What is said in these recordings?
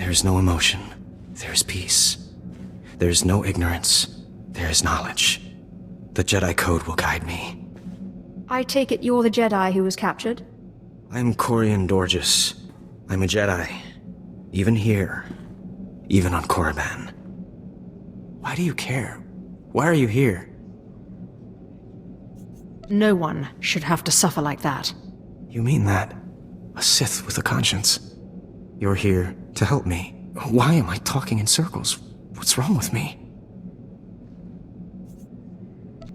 There is no emotion. There is peace. There is no ignorance. There is knowledge. The Jedi Code will guide me. I take it you're the Jedi who was captured? I'm Corian Dorjus. I'm a Jedi. Even here. Even on Korriban. Why do you care? Why are you here? No one should have to suffer like that. You mean that? A Sith with a conscience. You're here to help me. Why am I talking in circles? What's wrong with me?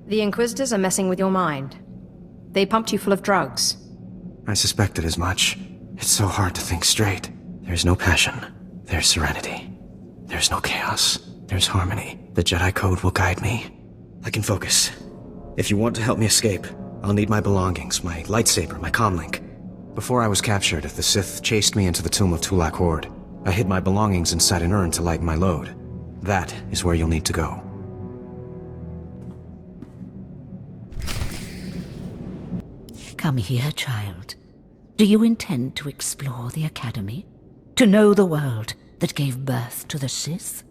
The Inquisitors are messing with your mind. They pumped you full of drugs. I suspected as much. It's so hard to think straight. There's no passion. There's serenity. There's no chaos. There's harmony. The Jedi Code will guide me. I can focus. If you want to help me escape, I'll need my belongings, my lightsaber, my comlink. Before I was captured, the Sith chased me into the tomb of Tulak Horde. I hid my belongings inside an urn to lighten my load. That is where you'll need to go. Come here, child. Do you intend to explore the Academy? To know the world that gave birth to the Sith?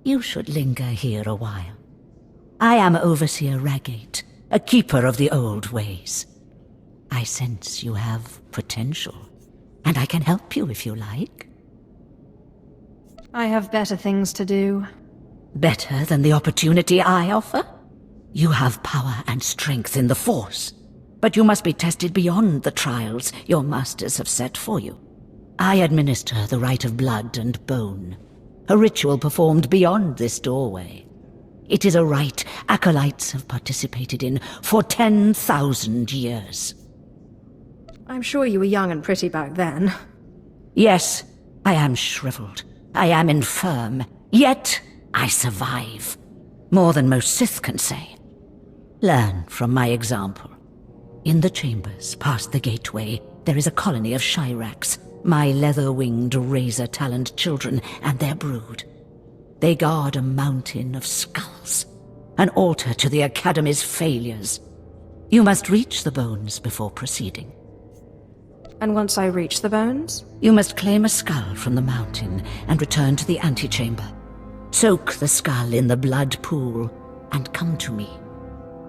You should linger here a while. I am Overseer Regate, a keeper of the old ways. I sense you have potential, and I can help you if you like. I have better things to do. Better than the opportunity I offer? You have power and strength in the Force, but you must be tested beyond the trials your masters have set for you. I administer the rite of blood and bone, a ritual performed beyond this doorway. It is a rite acolytes have participated in for 10,000 years. I'm sure you were young and pretty back then. Yes, I am shriveled. I am infirm. Yet, I survive. More than most Sith can say. Learn from my example. In the chambers, past the gateway, there is a colony of Shyraks, my leather-winged, razor-taloned children and their brood. They guard a mountain of skulls, an altar to the Academy's failures. You must reach the bones before proceeding. And once I reach the bones? You must claim a skull from the mountain and return to the antechamber. Soak the skull in the blood pool and come to me.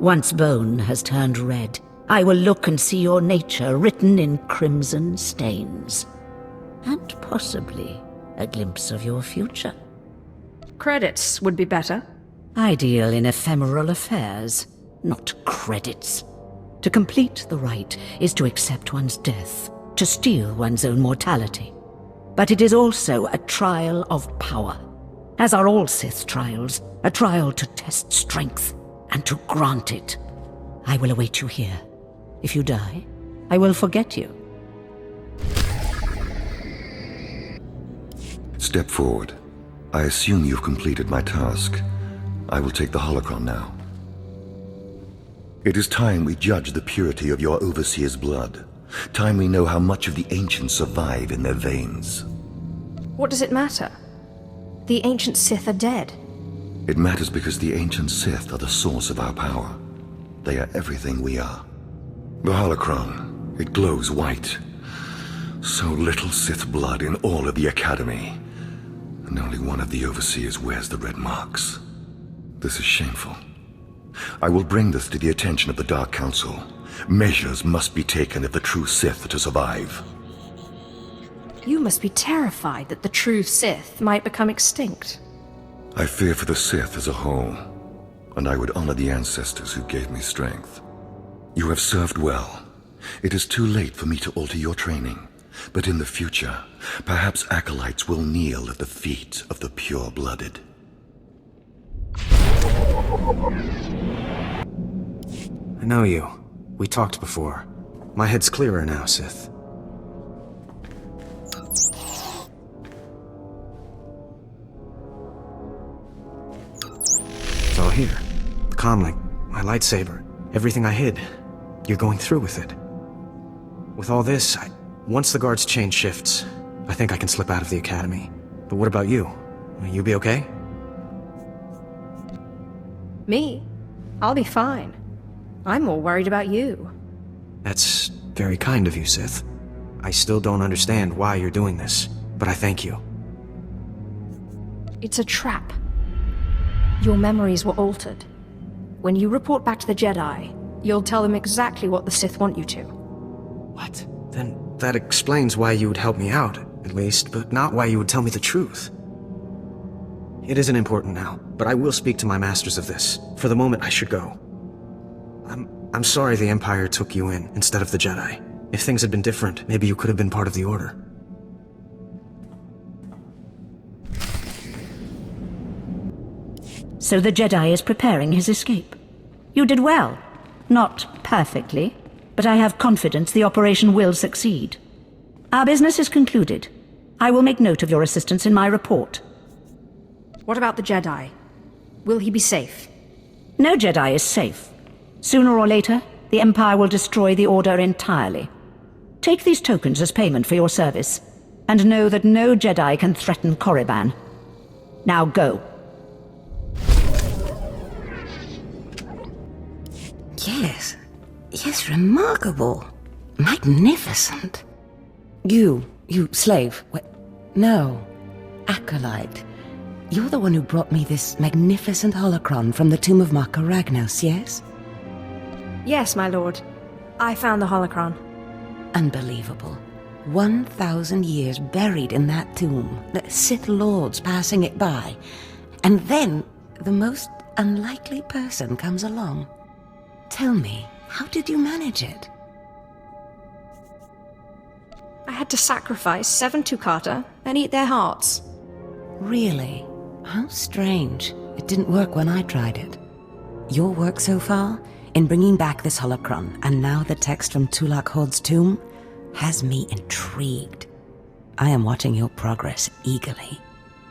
Once bone has turned red, I will look and see your nature written in crimson stains. And possibly a glimpse of your future. Credits would be better. I deal in ephemeral affairs, not credits. To complete the rite is to accept one's death, to steal one's own mortality. But it is also a trial of power. As are all Sith trials, a trial to test strength and to grant it. I will await you here. If you die, I will forget you. Step forward. I assume you've completed my task. I will take the holocron now. It is time we judge the purity of your Overseer's blood. Time we know how much of the ancients survive in their veins. What does it matter? The ancient Sith are dead. It matters because the ancient Sith are the source of our power. They are everything we are. The holocron, it glows white. So little Sith blood in all of the Academy. And only one of the Overseers wears the red marks. This is shameful. I will bring this to the attention of the Dark Council. Measures must be taken if the true Sith are to survive. You must be terrified that the true Sith might become extinct. I fear for the Sith as a whole, and I would honor the ancestors who gave me strength. You have served well. It is too late for me to alter your training, but in the future, perhaps acolytes will kneel at the feet of the pure-blooded. I know you. We talked before. My head's clearer now, Sith. It's all here. The comlink, my lightsaber, everything I hid. You're going through with it. With all this, once the guards change shifts, I think I can slip out of the Academy. But what about you? Will you be okay? Me? I'll be fine. I'm more worried about you. That's very kind of you, Sith. I still don't understand why you're doing this, but I thank you. It's a trap. Your memories were altered. When you report back to the Jedi, you'll tell them exactly what the Sith want you to. What? Then that explains why you would help me out, at least, but not why you would tell me the truth. It isn't important now, but I will speak to my masters of this. For the moment, I should go. I'm sorry the Empire took you in instead of the Jedi. If things had been different, maybe you could have been part of the Order. So the Jedi is preparing his escape. You did well. Not perfectly, but I have confidence the operation will succeed. Our business is concluded. I will make note of your assistance in my report. What about the Jedi? Will he be safe? No Jedi is safe. Sooner or later, the Empire will destroy the Order entirely. Take these tokens as payment for your service, and know that no Jedi can threaten Korriban. Now go. Yes, remarkable. Magnificent. You slave. No, acolyte. You're the one who brought me this magnificent holocron from the tomb of Marka Ragnos, yes? Yes, my lord. I found the holocron. Unbelievable. 1,000 years buried in that tomb. The Sith Lords passing it by. And then the most unlikely person comes along. Tell me, how did you manage it? I had to sacrifice 7 Tukata and eat their hearts. Really? How strange. It didn't work when I tried it. Your work so far, in bringing back this holocron, and now the text from Tulak Horde's tomb, has me intrigued. I am watching your progress eagerly.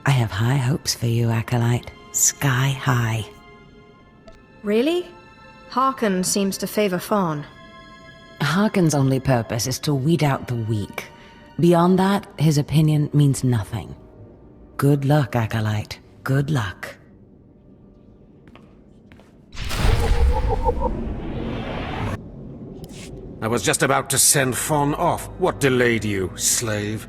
I have high hopes for you, acolyte. Sky high. Really? Harkun seems to favor Fawn. Harkun's only purpose is to weed out the weak. Beyond that, his opinion means nothing. Good luck, acolyte. Good luck. I was just about to send Fawn off. What delayed you, slave?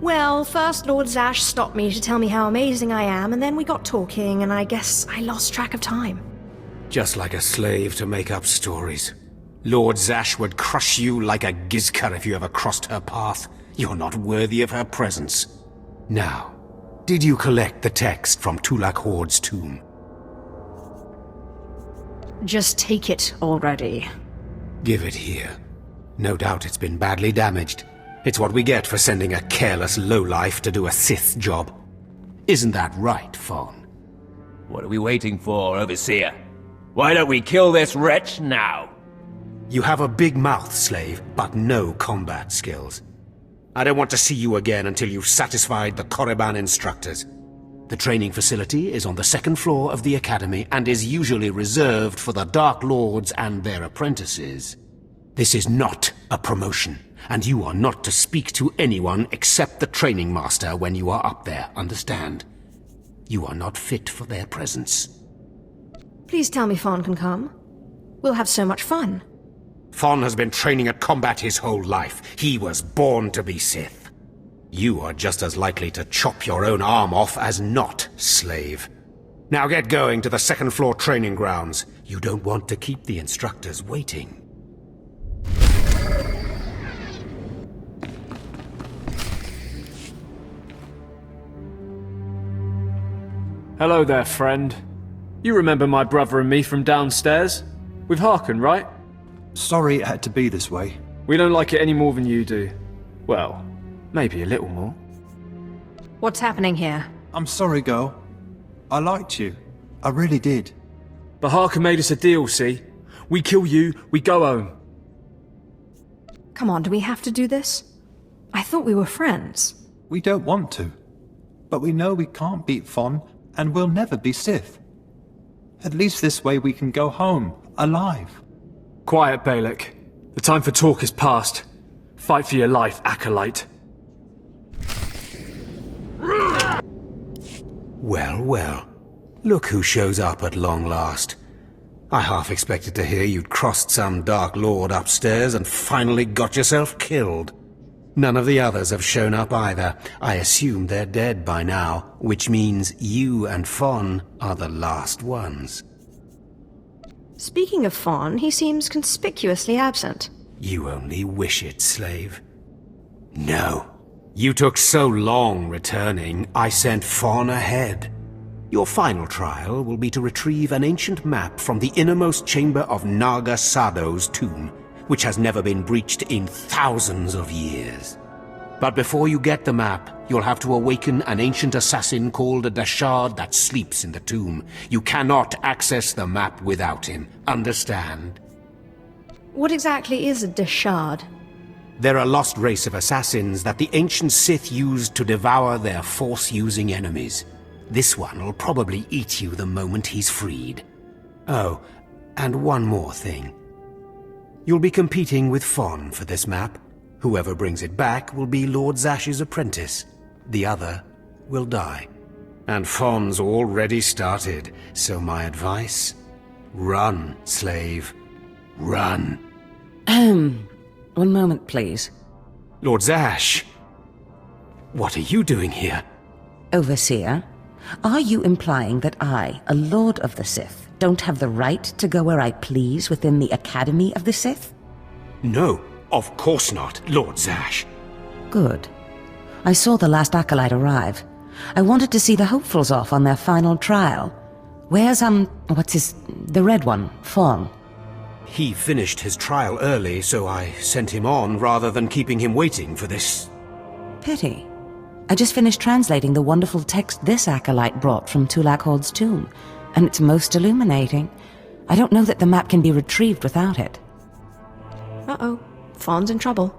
Well, first Lord Zash stopped me to tell me how amazing I am, and then we got talking, and I guess I lost track of time. Just like a slave to make up stories. Lord Zash would crush you like a gizka if you ever crossed her path. You're not worthy of her presence. Now, did you collect the text from Tulak Horde's tomb? Just take it already. Give it here. No doubt it's been badly damaged. It's what we get for sending a careless lowlife to do a Sith job. Isn't that right, Fawn? What are we waiting for, Overseer? Why don't we kill this wretch now? You have a big mouth, slave, but no combat skills. I don't want to see you again until you've satisfied the Korriban instructors. The training facility is on the 2nd floor of the Academy and is usually reserved for the Dark Lords and their apprentices. This is not a promotion, and you are not to speak to anyone except the training master when you are up there, understand? You are not fit for their presence. Please tell me Fawn can come. We'll have so much fun. Fawn has been training at combat his whole life. He was born to be Sith. You are just as likely to chop your own arm off as not, slave. Now get going to the 2nd floor training grounds. You don't want to keep the instructors waiting. Hello there, friend. You remember my brother and me from downstairs? With Harkun, right? Sorry it had to be this way. We don't like it any more than you do. Well, maybe a little more. What's happening here? I'm sorry, girl. I liked you. I really did. But Harkun made us a deal, see? We kill you, we go home. Come on, do we have to do this? I thought we were friends. We don't want to. But we know we can't beat Fawn, and we'll never be Sith. At least this way we can go home, alive. Quiet, Balak. The time for talk is past. Fight for your life, acolyte. Well, well. Look who shows up at long last. I half expected to hear you'd crossed some Dark Lord upstairs and finally got yourself killed. None of the others have shown up either. I assume they're dead by now, which means you and Fon are the last ones. Speaking of Fon, he seems conspicuously absent. You only wish it, slave. No. You took so long returning, I sent Fon ahead. Your final trial will be to retrieve an ancient map from the innermost chamber of Naga Sado's tomb, which has never been breached in thousands of years. But before you get the map, you'll have to awaken an ancient assassin called a Dashard that sleeps in the tomb. You cannot access the map without him. Understand? What exactly is a Dashard? They're a lost race of assassins that the ancient Sith used to devour their Force-using enemies. This one will probably eat you the moment he's freed. Oh, and one more thing. You'll be competing with Fon for this map. Whoever brings it back will be Lord Zash's apprentice. The other will die. And Fon's already started, so my advice? Run, slave. Run. One moment, please. Lord Zash! What are you doing here? Overseer, are you implying that I, a Lord of the Sith, don't have the right to go where I please within the Academy of the Sith? No, of course not, Lord Zash. Good. I saw the last acolyte arrive. I wanted to see the hopefuls off on their final trial. Where's, the red one, Fon? He finished his trial early, so I sent him on rather than keeping him waiting for this. Pity. I just finished translating the wonderful text this acolyte brought from Tulak Hord's tomb, and it's most illuminating. I don't know that the map can be retrieved without it. Uh-oh. Fon's in trouble.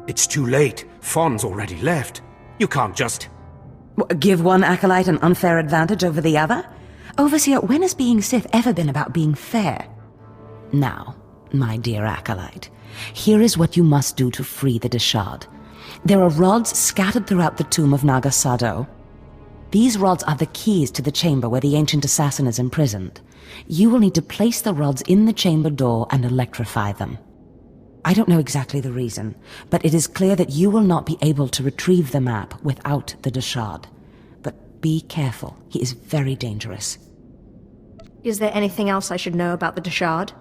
It's too late. Fon's already left. You can't just... Give one acolyte an unfair advantage over the other? Overseer, when has being Sith ever been about being fair? Now, my dear acolyte, here is what you must do to free the Dashard. There are rods scattered throughout the tomb of Naga Sado. These rods are the keys to the chamber where the ancient assassin is imprisoned. You will need to place the rods in the chamber door and electrify them. I don't know exactly the reason, but it is clear that you will not be able to retrieve the map without the Dashard. But be careful, he is very dangerous. Is there anything else I should know about the Dashard?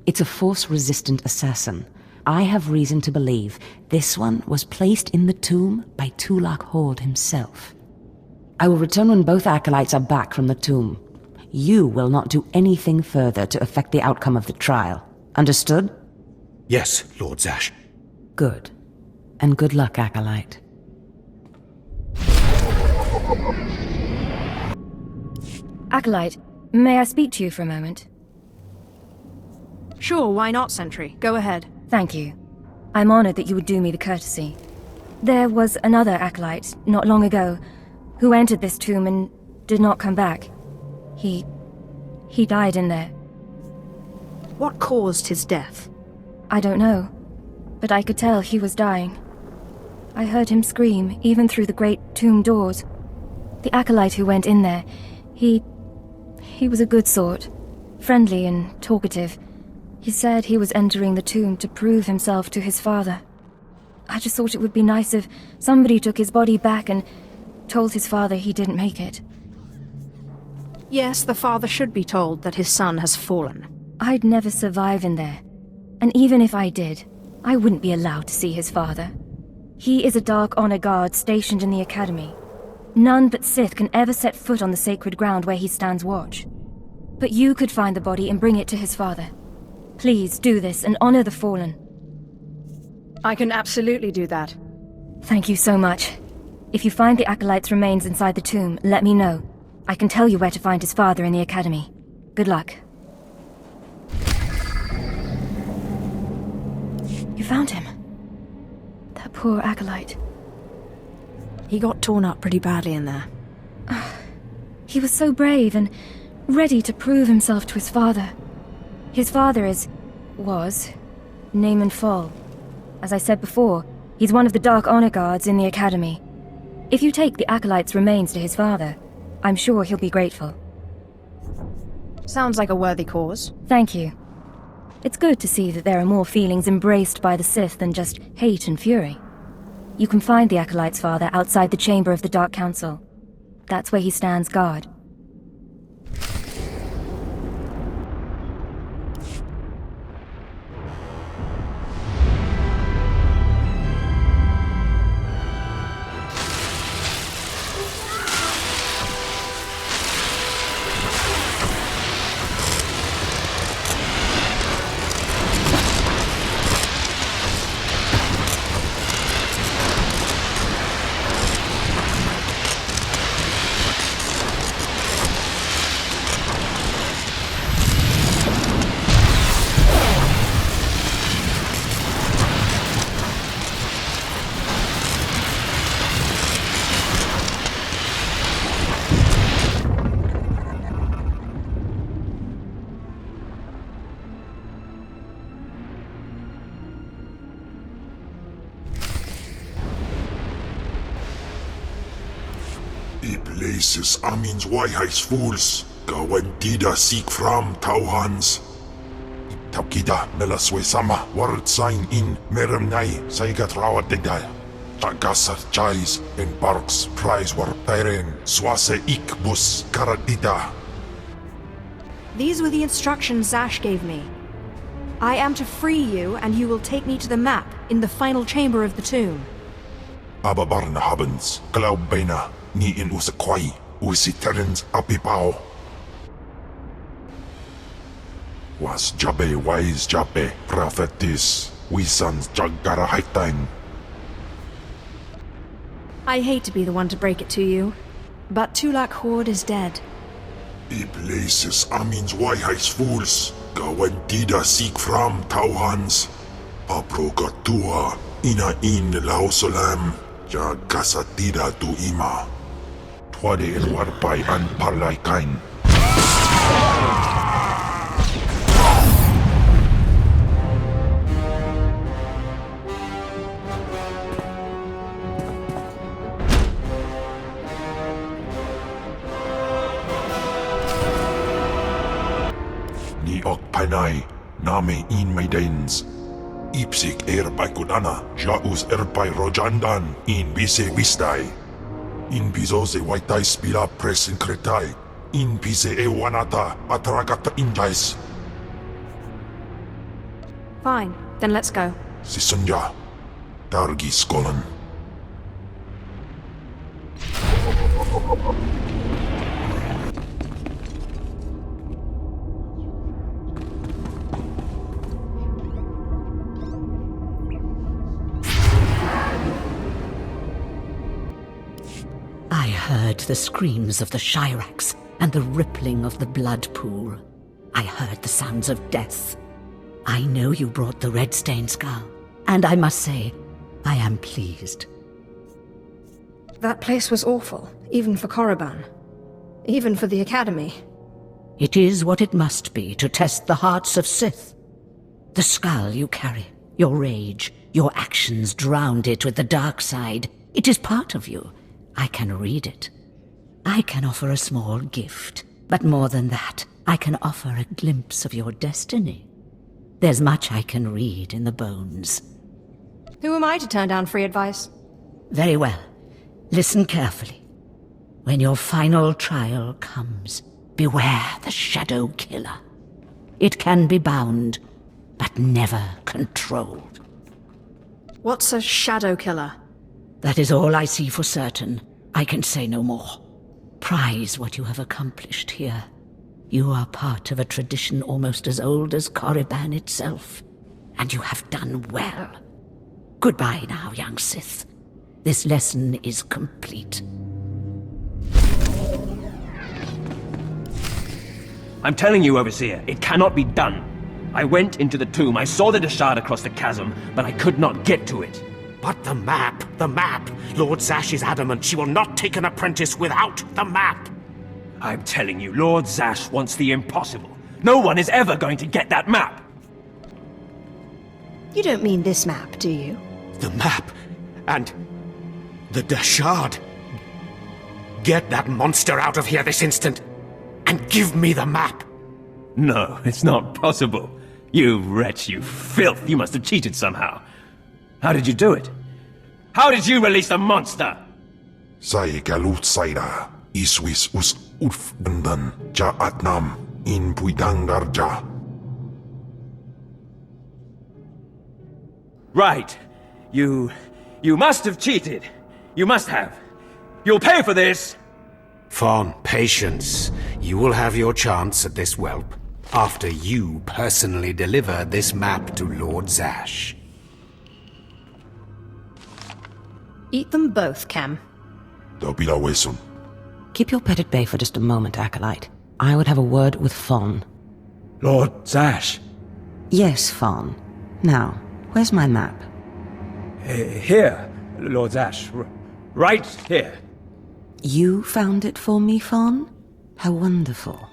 It's a Force-resistant assassin. I have reason to believe this one was placed in the tomb by Tulak Hord himself. I will return when both acolytes are back from the tomb. You will not do anything further to affect the outcome of the trial. Understood? Yes, Lord Zash. Good. And good luck, acolyte. Acolyte, may I speak to you for a moment? Sure, why not, Sentry? Go ahead. Thank you. I'm honored that you would do me the courtesy. There was another acolyte, not long ago, who entered this tomb and did not come back. He died in there. What caused his death? I don't know, but I could tell he was dying. I heard him scream, even through the great tomb doors. The acolyte who went in there, he was a good sort, friendly and talkative. He said he was entering the tomb to prove himself to his father. I just thought it would be nice if somebody took his body back and told his father he didn't make it. Yes, the father should be told that his son has fallen. I'd never survive in there. And even if I did, I wouldn't be allowed to see his father. He is a Dark Honor Guard stationed in the Academy. None but Sith can ever set foot on the sacred ground where he stands watch. But you could find the body and bring it to his father. Please do this and honor the fallen. I can absolutely do that. Thank you so much. If you find the acolyte's remains inside the tomb, let me know. I can tell you where to find his father in the Academy. Good luck. You found him. That poor acolyte. He got torn up pretty badly in there. He was so brave and ready to prove himself to his father. His father was Naaman Fall. As I said before, he's one of the Dark Honor Guards in the Academy. If you take the acolyte's remains to his father, I'm sure he'll be grateful. Sounds like a worthy cause. Thank you. It's good to see that there are more feelings embraced by the Sith than just hate and fury. You can find the Acolyte's father outside the chamber of the Dark Council. That's where he stands guard. Places amins wajhais fools, gawantida seek from tauhans. Tapkida melaswe sama word sign in meremnai saigat rawat degdal. Tagasar chais en parks prize war peren swase ikbus karadida. These were the instructions Zash gave me. I am to free you, and you will take me to the map in the final chamber of the tomb. Ababarna habens, glaubena. Ni in usakwai, usiterens apipao. Was Jabe wise Jabe, prophetess, we sons Jagara Haitain. I hate to be the one to break it to you, but Tulak Horde is dead. I places amins wajhais fools, gawantida seek from tauhans. Aprogatua, ina in lausolam, jagasatida tu ima. Twade el warpai an parlay kain. Ni ok panay, name in maidens. Ipsik erpai kudana, jaus erpai rojandan, in bise wistai. In bizose waitai spila press in kretai. In bise e wanata atragata injais. Fine, then let's go. Sisunya, Dargi Skolan. I heard the screams of the Shirax and the rippling of the blood pool. I heard the sounds of death. I know you brought the red-stained skull, and I must say, I am pleased. That place was awful, even for Korriban. Even for the Academy. It is what it must be to test the hearts of Sith. The skull you carry, your rage, your actions drowned it with the dark side. It is part of you. I can read it. I can offer a small gift, but more than that, I can offer a glimpse of your destiny. There's much I can read in the bones. Who am I to turn down free advice? Very well. Listen carefully. When your final trial comes, beware the Shadow Killer. It can be bound, but never controlled. What's a Shadow Killer? That is all I see for certain. I can say no more. Prize what you have accomplished here. You are part of a tradition almost as old as Korriban itself, and you have done well. Goodbye now, young Sith. This lesson is complete. I'm telling you, Overseer, it cannot be done. I went into the tomb, I saw the Deshard across the chasm, but I could not get to it. But the map! Lord Zash is adamant she will not take an apprentice without the map! I'm telling you, Lord Zash wants the impossible. No one is ever going to get that map! You don't mean this map, do you? The map! And the Deshard! Get that monster out of here this instant! And give me the map! No, it's not possible. You wretch, you filth! You must have cheated somehow. How did you do it? How did you release the monster? Sai galut saira, iswis us urf dandan, ja atnam, in puidangarja. Right. You must have cheated. You must have. You'll pay for this! Fawn, patience. You will have your chance at this whelp, after you personally deliver this map to Lord Zash. Eat them both, Cam. Dobila wesun. Keep your pet at bay for just a moment, Acolyte. I would have a word with Fawn. Lord Zash. Yes, Fawn. Now, where's my map? Here, Lord Zash. Right here. You found it for me, Fawn? How wonderful.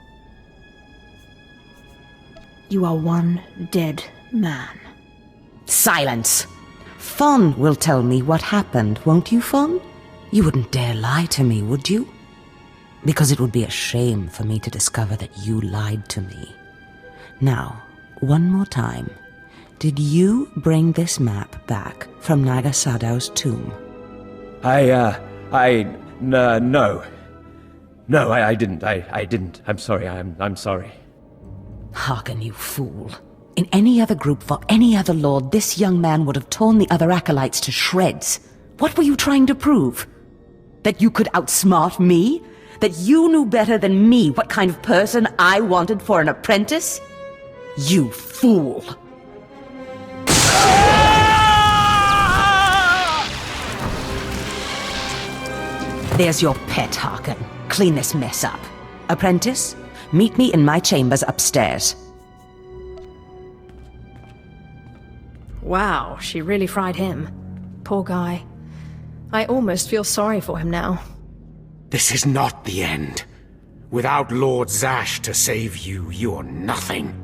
You are one dead man. Silence! Fawn will tell me what happened, won't you, Fawn? You wouldn't dare lie to me, would you? Because it would be a shame for me to discover that you lied to me. Now, one more time. Did you bring this map back from Nagasadow's tomb? No. No, I didn't. I didn't. I'm sorry. I'm sorry. Harkun, you fool. In any other group for any other lord, this young man would have torn the other acolytes to shreds. What were you trying to prove? That you could outsmart me? That you knew better than me what kind of person I wanted for an apprentice? You fool! There's your pet, Harkun. Clean this mess up. Apprentice, meet me in my chambers upstairs. Wow, she really fried him. Poor guy. I almost feel sorry for him now. This is not the end. Without Lord Zash to save you, you're nothing.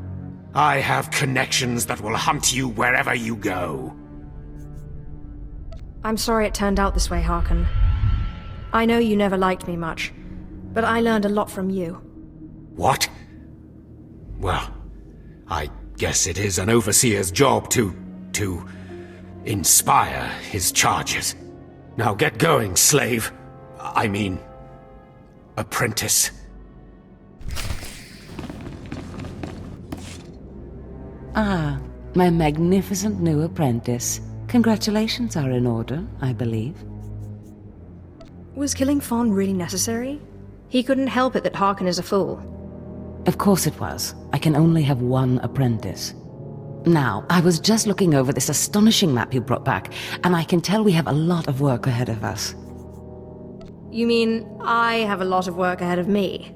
I have connections that will hunt you wherever you go. I'm sorry it turned out this way, Harkun. I know you never liked me much, but I learned a lot from you. What? Well, I guess it is an overseer's job to inspire his charges. Now get going, slave. I mean, apprentice. Ah, my magnificent new apprentice. Congratulations are in order, I believe. Was killing Fawn really necessary? He couldn't help it that Harkun is a fool. Of course it was. I can only have one apprentice. Now, I was just looking over this astonishing map you brought back, and I can tell we have a lot of work ahead of us. You mean I have a lot of work ahead of me?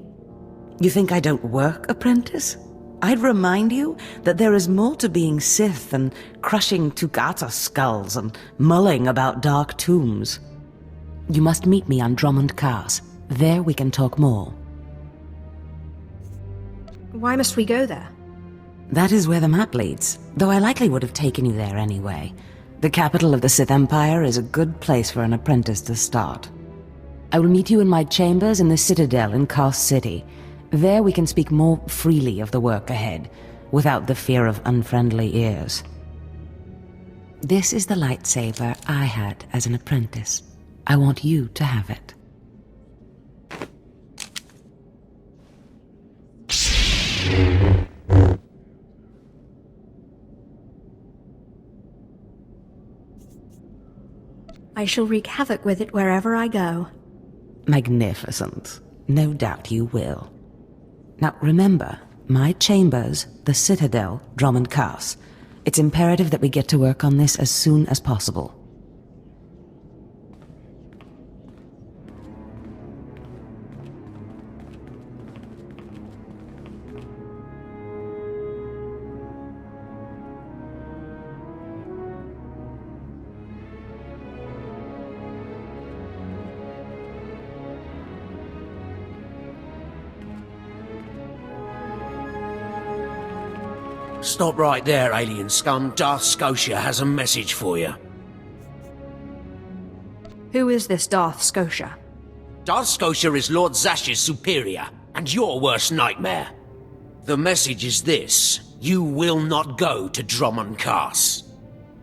You think I don't work, apprentice? I'd remind you that there is more to being Sith than crushing Tukata skulls and mulling about dark tombs. You must meet me on Drummond Cars. There we can talk more. Why must we go there? That is where the map leads, though I likely would have taken you there anyway. The capital of the Sith Empire is a good place for an apprentice to start. I will meet you in my chambers in the Citadel in Kars City. There we can speak more freely of the work ahead, without the fear of unfriendly ears. This is the lightsaber I had as an apprentice. I want you to have it. I shall wreak havoc with it wherever I go. Magnificent. No doubt you will. Now remember, my chambers, the Citadel, Drummond Cars. It's imperative that we get to work on this as soon as possible. Stop right there, alien scum. Darth Scotia has a message for you. Who is this Darth Scotia? Darth Scotia is Lord Zash's superior, and your worst nightmare. The message is this: you will not go to Drummond Cars.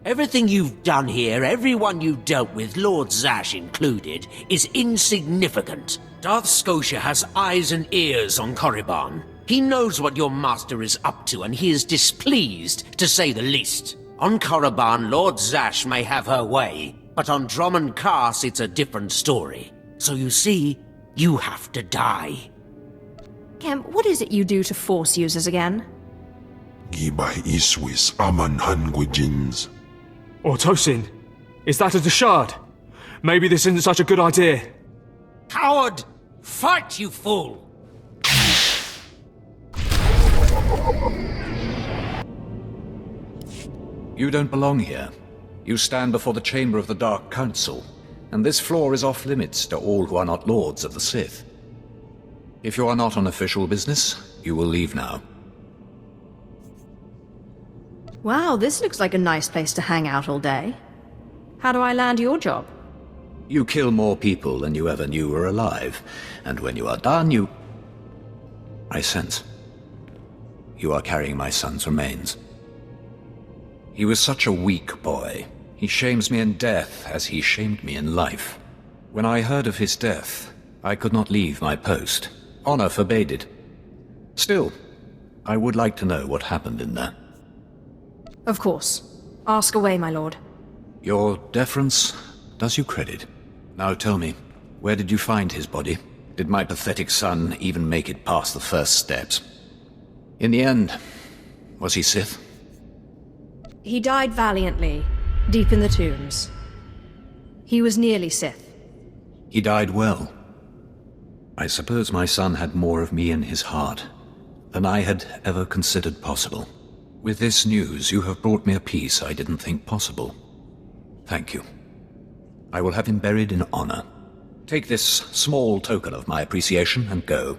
Everything you've done here, everyone you've dealt with, Lord Zash included, is insignificant. Darth Scotia has eyes and ears on Korriban. He knows what your master is up to, and he is displeased, to say the least. On Korriban, Lord Zash may have her way, but on Drummond Cass it's a different story. So you see, you have to die. Kemp, what is it you do to Force users again? Gibay iswis aman hangwijins. Or Tosin, is that a Deshard? Maybe this isn't such a good idea. Coward! Fight, you fool! You don't belong here. You stand before the chamber of the Dark Council, and this floor is off-limits to all who are not lords of the Sith. If you are not on official business, you will leave now. Wow, this looks like a nice place to hang out all day. How do I land your job? You kill more people than you ever knew were alive, and when you are done, you... I sense. You are carrying my son's remains. He was such a weak boy. He shames me in death as he shamed me in life. When I heard of his death, I could not leave my post. Honor forbade it. Still, I would like to know what happened in there. Of course. Ask away, my lord. Your deference does you credit. Now tell me, where did you find his body? Did my pathetic son even make it past the first steps? In the end, was he Sith? He died valiantly, deep in the tombs. He was nearly Sith. He died well. I suppose my son had more of me in his heart than I had ever considered possible. With this news, you have brought me a peace I didn't think possible. Thank you. I will have him buried in honor. Take this small token of my appreciation and go.